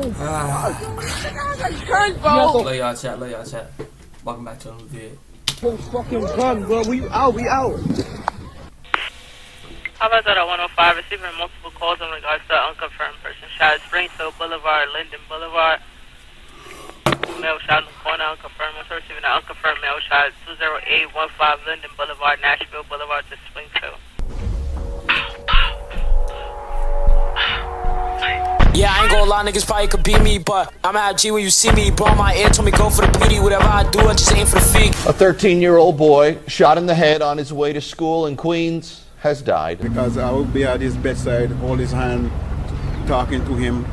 Lay y'all chat, lay y'all chat. Welcome back to a new vid. Fucking gun, bro. We out. How about that at 105? Receiving multiple calls in regards to an unconfirmed person shot at Springfield Boulevard, Linden Boulevard. Male shot in the corner, unconfirmed. Also receiving an unconfirmed male shot at 20815 Linden Boulevard, Nashville Boulevard to Springfield. Yeah, I ain't gonna lie, niggas probably could beat me, but I'ma have G when you see me. Bro, my ear told me go for the PD. Whatever I do, I just aim for the feet. A 13-year-old boy shot in the head on his way to school in Queens has died. Because I would be at his bedside, hold his hand, talking to him.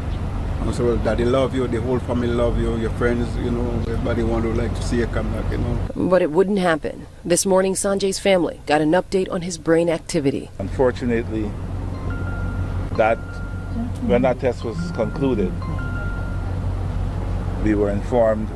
And so, Daddy love you, the whole family love you, your friends, you know, everybody want to like to see you come back, you know. But it wouldn't happen. This morning, Sanjay's family got an update on his brain activity. Unfortunately, when that test was concluded, we were informed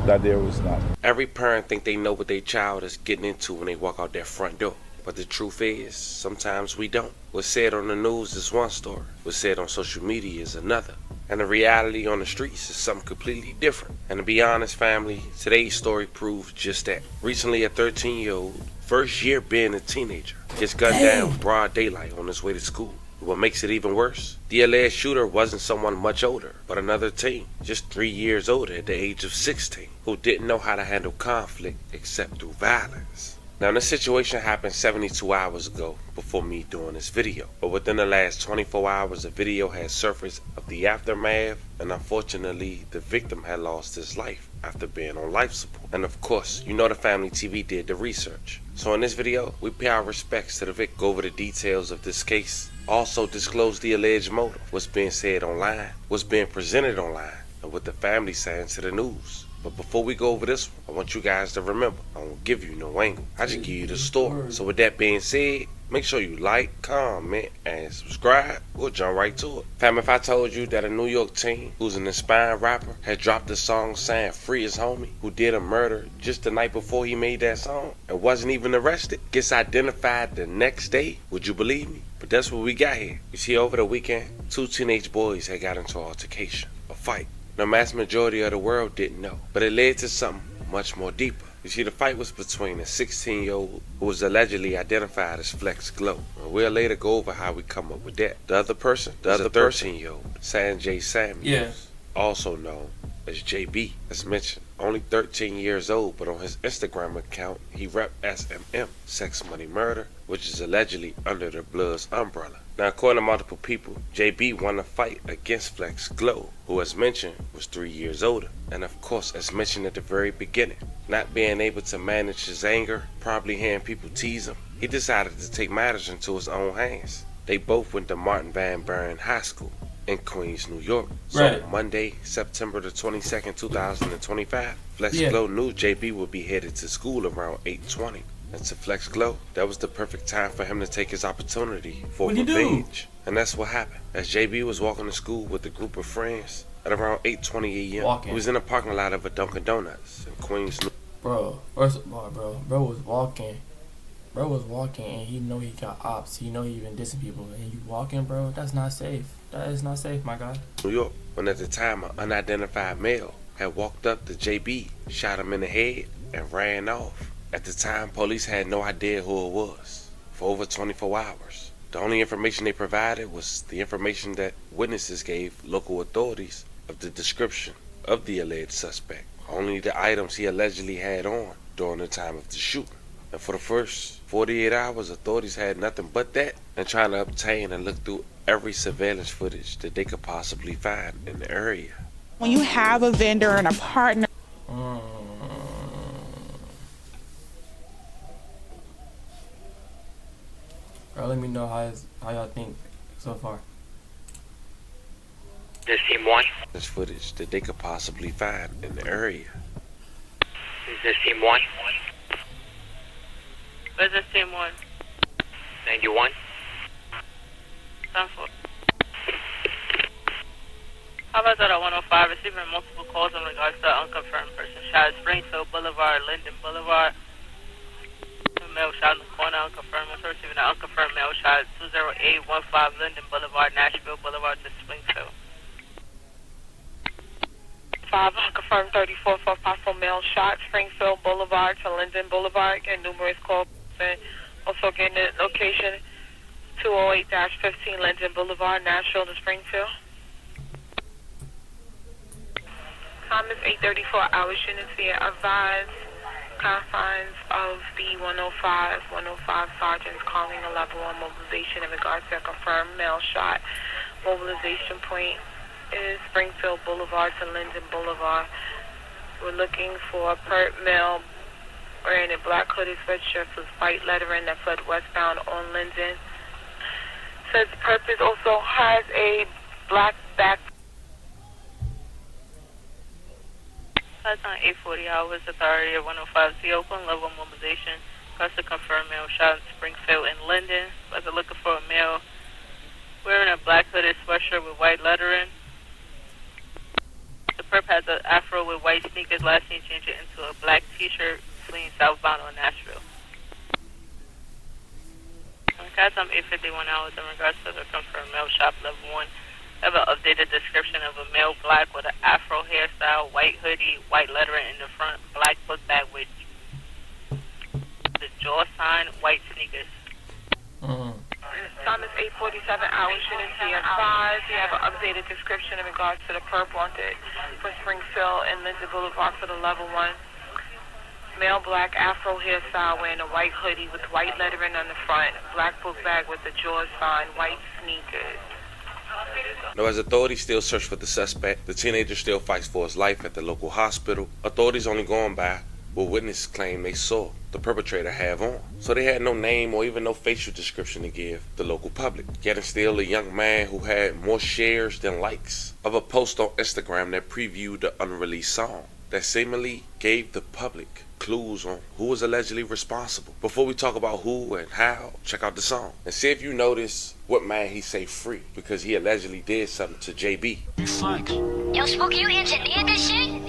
that there was none. Every parent think they know what their child is getting into when they walk out their front door. But the truth is, sometimes we don't. What's said on the news is one story. What's said on social media is another. And the reality on the streets is something completely different. And to be honest, family, today's story proves just that. Recently, a 13-year-old, first year being a teenager, gets gunned down in broad daylight on his way to school. What makes it even worse, the alleged shooter wasn't someone much older, but another teen, just 3 years older at the age of 16, who didn't know how to handle conflict except through violence. Now, this situation happened 72 hours ago before me doing this video, but within the last 24 hours, a video had surfaced of the aftermath, and unfortunately, the victim had lost his life after being on life support. And of course, you know the family TV did the research. So in this video, we pay our respects to the victim, go over the details of this case, also disclose the alleged motive, what's being said online, what's being presented online, and what the family saying to the news. But before we go over this one, I want you guys to remember, I won't give you no angle. I just give you the story. So with that being said, make sure you like, comment, and subscribe. We'll jump right to it. Fam, if I told you that a New York teen who's an inspiring rapper had dropped a song saying free his homie who did a murder just the night before he made that song and wasn't even arrested, gets identified the next day, would you believe me? But that's what we got here. You see, over the weekend, two teenage boys had got into an altercation, a fight. The mass majority of the world didn't know, but it led to something much more deeper. You see, the fight was between a 16-year-old who was allegedly identified as Flex Glow. And we'll later go over how we come up with that. The other person, the other 13-year-old, Sanjay Samuels, also known as JB, as mentioned. Only 13 years old, but on his Instagram account, he rep SMM, Sex Money Murder, which is allegedly under the Bloods umbrella. Now, according to multiple people, JB won a fight against Flex Glow, who, as mentioned, was 3 years older. And of course, as mentioned at the very beginning, not being able to manage his anger, probably hearing people tease him, he decided to take matters into his own hands. They both went to Martin Van Buren High School in Queens, New York. So Monday, September the 22nd, 2025, Flex Glow knew JB would be headed to school around 8:20. And to Flex Glow, that was the perfect time for him to take his opportunity for revenge. And that's what happened. As JB was walking to school with a group of friends at around 8:20 a.m., he was in the parking lot of a Dunkin' Donuts in Queens, New York. Bro, first of all, bro was walking. Bro was walking and he know he got ops. He know he even dissing people. And you walking, bro, that's not safe. That is not safe, my guy. New York, when at the time an unidentified male had walked up to JB, shot him in the head, and ran off. At the time, police had no idea who it was for over 24 hours. The only information they provided was the information that witnesses gave local authorities of the description of the alleged suspect. Only the items he allegedly had on during the time of the shooting. And for the first 48 hours, authorities had nothing but that and trying to obtain and look through every surveillance footage that they could possibly find in the area. When you have a vendor and a partner, Bro, let me know how y'all think so far. This team 1. This footage that they could possibly find in the area. Is this team 1? Where's this team 1? 91. Sounds good. How about that at 105? Receiving multiple calls in regards to an unconfirmed person shot at Springfield Boulevard, Linden Boulevard. Male shot in the corner, unconfirmed. Also receiving an unconfirmed male shot at 20815 Linden Boulevard, Nashville Boulevard to Springfield. 105, unconfirmed 34 for possible male shot, Springfield Boulevard to Linden Boulevard. Getting numerous calls. And also getting the location 208-15 Linden Boulevard, Nashville to Springfield. Time is 8:34 hours. Units via advised confines of the 105 sergeants calling a level 1 mobilization in regards to a confirmed male shot. Mobilization point is Springfield Boulevard to Linden Boulevard. We're looking for a per male wearing a black hooded sweatshirt with white lettering that fled westbound on Linden. Says the purpose also has a black back. That's on 8:40 hours. Authority of 105C Oakland, level mobilization. Request to confirm male shot in Springfield and Linden. But they're looking for a male wearing a black hooded sweatshirt with white lettering. The perp has an afro with white sneakers. Last seen change it into a black t-shirt fleeing southbound on Nashville. Okay, some 8:51 hours in regards to the confirmed male shop level 1. I have an updated description of a male black with an afro hairstyle, white hoodie, white lettering in the front, black book bag with the jaw sign, white sneakers. Time is 8:47 hours. Shouldn't be advised. You have an updated description in regards to the perp wanted for Springfield and Linden Boulevard for the level 1. Male black afro hairstyle wearing a white hoodie with white lettering on the front, black book bag with the jaw sign, white sneakers. Now, as authorities still search for the suspect, the teenager still fights for his life at the local hospital. Authorities only going by what witnesses claim they saw the perpetrator have on. So they had no name or even no facial description to give the local public. Yet and still, a young man who had more shares than likes of a post on Instagram that previewed the unreleased song that seemingly gave the public clues on who was allegedly responsible. Before we talk about who and how, check out the song and see if you notice what man he say free, because he allegedly did something to JB. Yo, Spooky, you engineered this shit?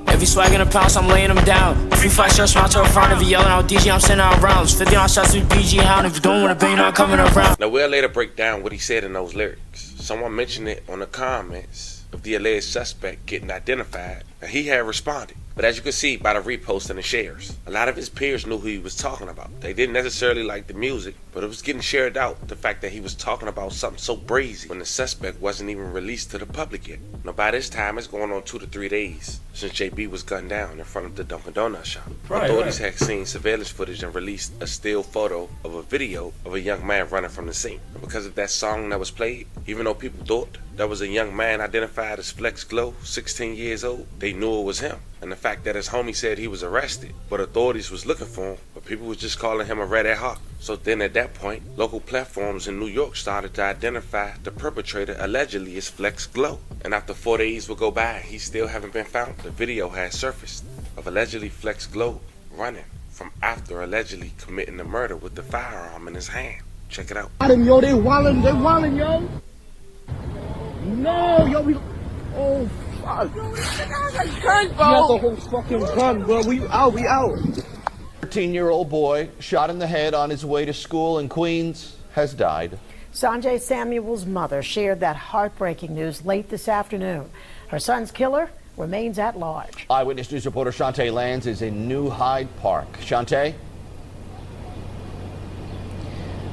Every swag in a pounce, I'm laying them down. Free fight shots, round to a front. If you yelling out DJ, I'm sending out rounds. 50 on shots with BG Hound. If you don't want to bang, I'm coming around. Now we'll later break down what he said in those lyrics. Someone mentioned it on the comments of the alleged suspect getting identified, and he had responded. But as you can see by the repost and the shares, a lot of his peers knew who he was talking about. They didn't necessarily like the music, but it was getting shared out, the fact that he was talking about something so brazy when the suspect wasn't even released to the public yet. Now by this time, it's going on 2 to 3 days since JB was gunned down in front of the Dunkin' Donuts shop. Authorities had seen surveillance footage and released a still photo of a video of a young man running from the scene. And because of that song that was played, even though people thought that was a young man identified as Flex Glow, 16 years old, they knew it was him. And the fact that his homie said he was arrested, but authorities was looking for him, but people was just calling him a red hawk. So then at that point, local platforms in New York started to identify the perpetrator allegedly as Flex Glow. And after 4 days would go by, he still haven't been found. The video had surfaced of allegedly Flex Glow running from after allegedly committing the murder with the firearm in his hand. Check it out. Yo, they wildin', yo. No, yo, we. Oh, fuck. Yo, this guy's like gun, bro. You have the whole fucking gun, bro. We out. 13-year-old boy shot in the head on his way to school in Queens has died. Sanjay Samuel's mother shared that heartbreaking news late this afternoon. Her son's killer remains at large. Eyewitness News reporter Shantae Lands is in New Hyde Park. Shantae?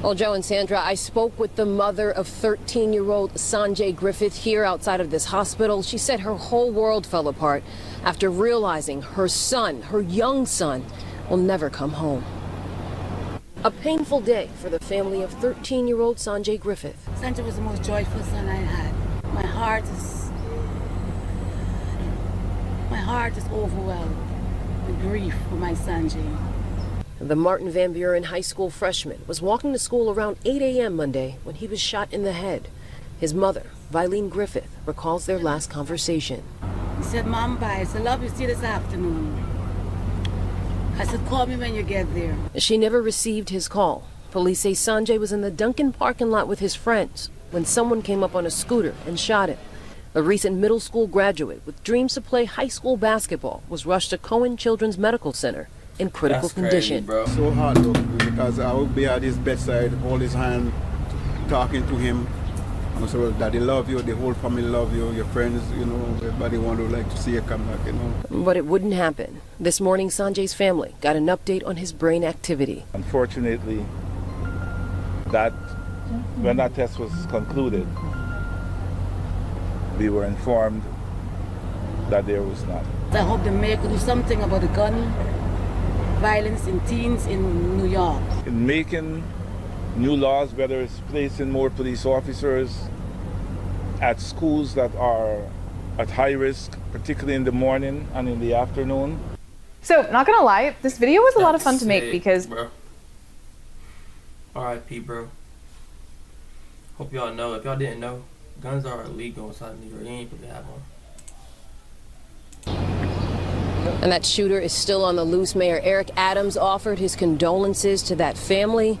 Well, Joe and Sandra, I spoke with the mother of 13-year-old Sanjay Griffith here outside of this hospital. She said her whole world fell apart after realizing her son, her young son, will never come home. A painful day for the family of 13-year-old Sanjay Griffith. Sanjay was the most joyful son I had. My heart is overwhelmed with grief for my Sanjay. The Martin Van Buren High School freshman was walking to school around 8 a.m. Monday when he was shot in the head. His mother, Vilene Griffith, recalls their last conversation. He said, "Mom, bye. I said, love you, see you this afternoon." I said, call me when you get there. She never received his call. Police say Sanjay was in the Dunkin' parking lot with his friends when someone came up on a scooter and shot him. A recent middle school graduate with dreams to play high school basketball was rushed to Cohen Children's Medical Center in critical condition. Bro. So hard, though, because I would be at his bedside, hold his hand, talking to him I said, well, Daddy love you, the whole family love you, your friends, you know, everybody want to like to see you come back, you know. But it wouldn't happen. This morning, Sanjay's family got an update on his brain activity. Unfortunately, when that test was concluded, we were informed that there was none. I hope the mayor could do something about the gun violence in teens in New York. In making new laws, whether it's placing more police officers at schools that are at high risk, particularly in the morning and in the afternoon. So, not gonna lie, this video was a lot of fun to make because... Bro. R.I.P. bro. Hope y'all know. If y'all didn't know, guns are illegal inside New York. You ain't supposed to have one. And that shooter is still on the loose. Mayor Eric Adams offered his condolences to that family.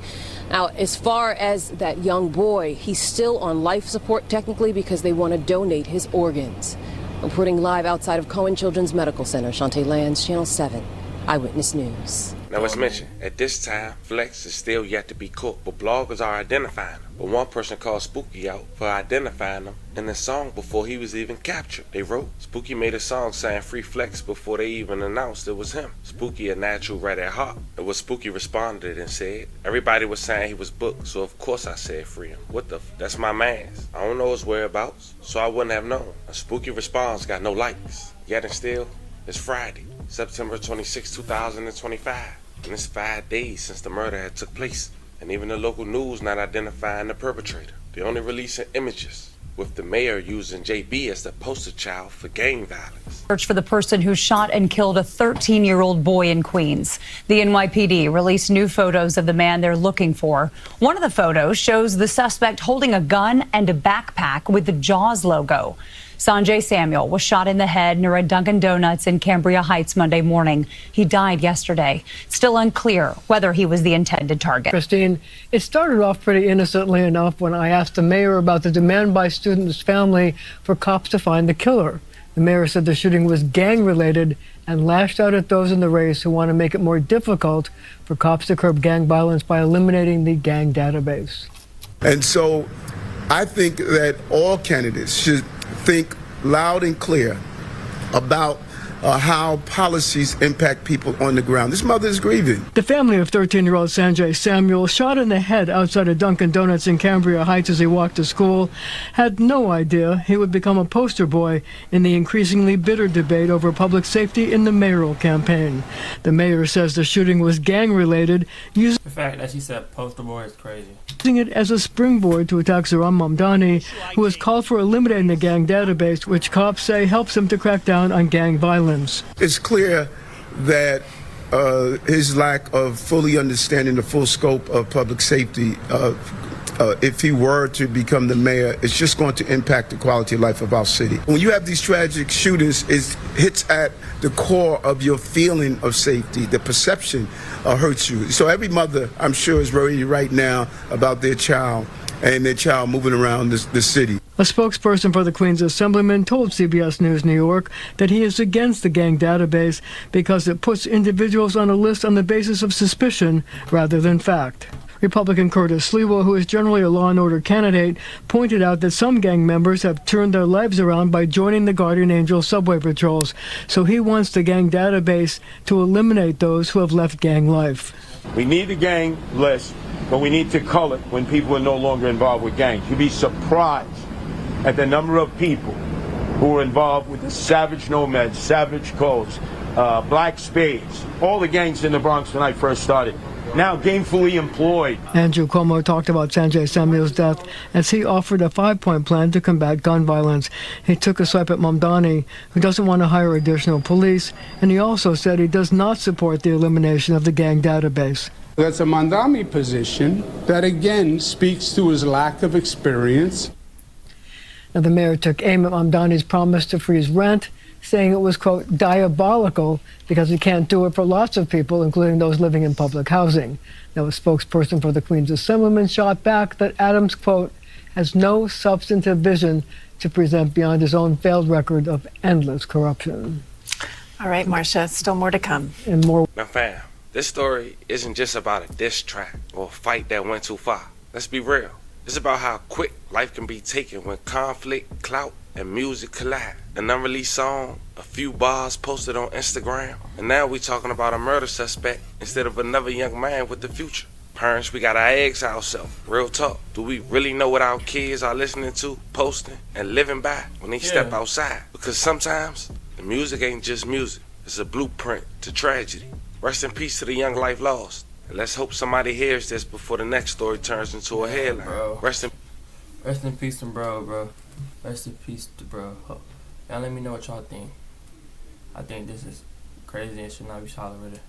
Now, as far as that young boy, he's still on life support technically because they want to donate his organs. Reporting live outside of Cohen Children's Medical Center, Shantae Lands, Channel 7, Eyewitness News. Now, as mentioned, at this time, Flex is still yet to be caught, but bloggers are identifying him. But one person called Spooky out for identifying him in the song before he was even captured. They wrote, Spooky made a song saying free Flex before they even announced it was him. Spooky, a natural right at heart. And what Spooky responded and said, everybody was saying he was booked, so of course I said free him. What the f? That's my man's. I don't know his whereabouts, so I wouldn't have known. A Spooky response got no likes. Yet and still, it's Friday, September 26, 2025. And it's 5 days since the murder had took place. And even the local news not identifying the perpetrator. They only releasing images, with the mayor using JB as the poster child for gang violence. Search for the person who shot and killed a 13-year-old boy in Queens. The NYPD released new photos of the man they're looking for. One of the photos shows the suspect holding a gun and a backpack with the Jaws logo. Sanjay Samuel was shot in the head near a Dunkin' Donuts in Cambria Heights Monday morning. He died yesterday. Still unclear whether he was the intended target. Christine, it started off pretty innocently enough when I asked the mayor about the demand by students' family for cops to find the killer. The mayor said the shooting was gang-related and lashed out at those in the race who want to make it more difficult for cops to curb gang violence by eliminating the gang database. And so I think that all candidates should think loud and clear about how policies impact people on the ground. This mother is grieving. The family of 13-year-old Sanjay Samuel, shot in the head outside of Dunkin' Donuts in Cambria Heights as he walked to school, had no idea he would become a poster boy in the increasingly bitter debate over public safety in the mayoral campaign. The mayor says the shooting was gang-related, using The fact that she said poster boy is crazy. it as a springboard to attack Zohran Mamdani, who has called for eliminating the gang database, which cops say helps him to crack down on gang violence. It's clear that his lack of fully understanding the full scope of public safety, if he were to become the mayor, it's just going to impact the quality of life of our city. When you have these tragic shootings, it hits at the core of your feeling of safety. The perception hurts you. So every mother, I'm sure, is worried right now about their child and their child moving around the city. A spokesperson for the Queens Assemblyman told CBS News New York that he is against the gang database because it puts individuals on a list on the basis of suspicion rather than fact. Republican Curtis Sliwa, who is generally a law and order candidate, pointed out that some gang members have turned their lives around by joining the Guardian Angel subway patrols. So he wants the gang database to eliminate those who have left gang life. We need the gang list, but we need to cull it when people are no longer involved with gangs. You'd be surprised at the number of people who are involved with the Savage Nomads, Savage Codes, Black Spades, all the gangs in the Bronx when I first started, now gainfully employed. Andrew Cuomo talked about Sanjay Samuel's death as he offered a 5-point plan to combat gun violence. He took a swipe at Mamdani, who doesn't want to hire additional police, and he also said he does not support the elimination of the gang database. That's a Mamdani position that again speaks to his lack of experience. Now, the mayor took aim at Mamdani's promise to freeze rent, saying it was, quote, diabolical because he can't do it for lots of people, including those living in public housing. Now, a spokesperson for the Queens Assemblyman shot back that Adams, quote, has no substantive vision to present beyond his own failed record of endless corruption. All right, Marcia, still more to come. And more. Now, fam, this story isn't just about a diss track or a fight that went too far. Let's be real. It's about how quick life can be taken when conflict, clout, and music collide. An unreleased song, a few bars posted on Instagram, and now we talking about a murder suspect instead of another young man with the future. Parents, we gotta ask ourselves, real talk, do we really know what our kids are listening to, posting, and living by when they step outside? Because sometimes the music ain't just music, it's a blueprint to tragedy. Rest in peace to the young life lost. And let's hope somebody hears this before the next story turns into a headline. Bro. Rest in peace to bro. Rest in peace to bro. Y'all let me know what y'all think. I think this is crazy and should not be tolerated.